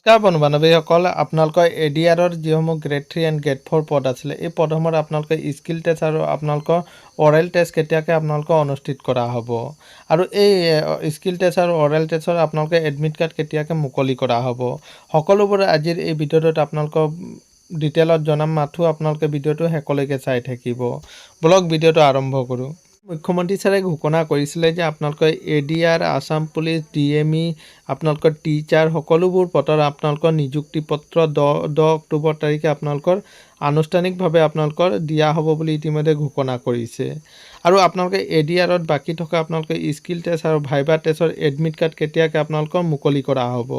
নমস্কাৰ বন্ধু বান্ধৱীসকল, আপোনালোকৰ এডিআৰৰ যিসমূহ গ্ৰেড 3 এণ্ড গ্ৰেড 4 পদ আছিলে, এই পদসমূহত আপোনালোকে স্কিল টেষ্ট আৰু আপোনালোকৰ অৰেল টেষ্ট কেতিয়াকৈ আপোনালোকৰ অনুষ্ঠিত কৰা হ'ব, আৰু এই স্কিল টেষ্ট আৰু অৰেল টেষ্টৰ আপোনালোকে এডমিট কাৰ্ড কেতিয়াকৈ মুকলি কৰা হ'ব, সকলোবোৰ আজিৰ এই ভিডিঅ'টোত আপোনালোকক ডিটেইলত জনাম। মাথো আপোনালোকে ভিডিঅ'টো শেষলৈকে চাই থাকিব। বলক ভিডিঅ'টো আৰম্ভ কৰোঁ। মুখ্যমন্ত্ৰী ছাৰে ঘোষণা কৰিছিলে যে আপোনালোকে এডিআৰ, আছাম পুলিচ, ডিএমই, আপোনালোকৰ টিচাৰ সকলোবোৰ পদৰ আপোনালোকৰ নিযুক্তি পত্ৰ 10 অক্টোবৰ তাৰিখে আপোনালোকৰ আনুষ্ঠানিকভাৱে আপোনালোকৰ দিয়া হ'ব বুলি ইতিমধ্যে ঘোষণা কৰিছে। আৰু আপোনালোকে এডিআৰত বাকী থকা আপোনালোকে স্কিল টেষ্ট আৰু ভাইবা টেষ্টৰ এডমিট কাৰ্ড কেতিয়াকৈ আপোনালোকৰ মুকলি কৰা হ'ব।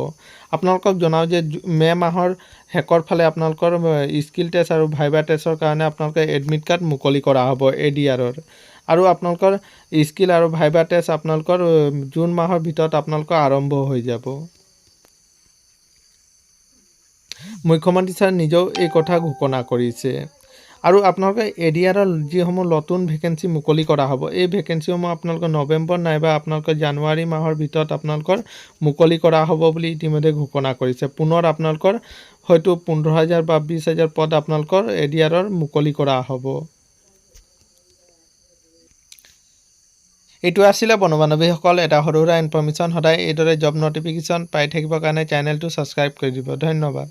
আপোনালোকক জনাওঁ যে মে' মাহৰ শেষৰ ফালে আপোনালোকৰ স্কিল টেষ্ট আৰু ভাইবা টেষ্টৰ কাৰণে আপোনালোকে এডমিট কাৰ্ড মুকলি কৰা হ'ব এডিআৰৰ। আৰু আপোনালোকৰ স্কিল আৰু ভাইবা টেষ্ট আপোনালোকৰ জুন মাহৰ ভিতৰত আপোনালোকৰ আৰম্ভ হৈ যাব। মুখ্যমন্ত্ৰী ছাৰ নিজেও এই কথা ঘোষণা কৰিছে। আৰু আপোনালোকে এডিআৰৰ যিসমূহ নতুন ভেকেঞ্চি মুকলি কৰা হ'ব, এই ভেকেঞ্চিসমূহ আপোনালোকৰ নৱেম্বৰ নাইবা আপোনালোকৰ জানুৱাৰী মাহৰ ভিতৰত আপোনালোকৰ মুকলি কৰা হ'ব বুলি ইতিমধ্যে ঘোষণা কৰিছে। পুনৰ আপোনালোকৰ হয়তো 15,000 বা 20,000 পদ আপোনালোকৰ এডিআৰৰ মুকলি কৰা হ'ব। এইটো আছিলে বন্ধু বান্ধৱীসকল এটা সৰু সুৰা ইনফৰ্মেশ্যন। সদায় এইদৰে জব নটিফিকেশ্যন পাই থাকিবৰ কাৰণে চেনেলটো ছাবস্ক্ৰাইব কৰি দিব। ধন্যবাদ।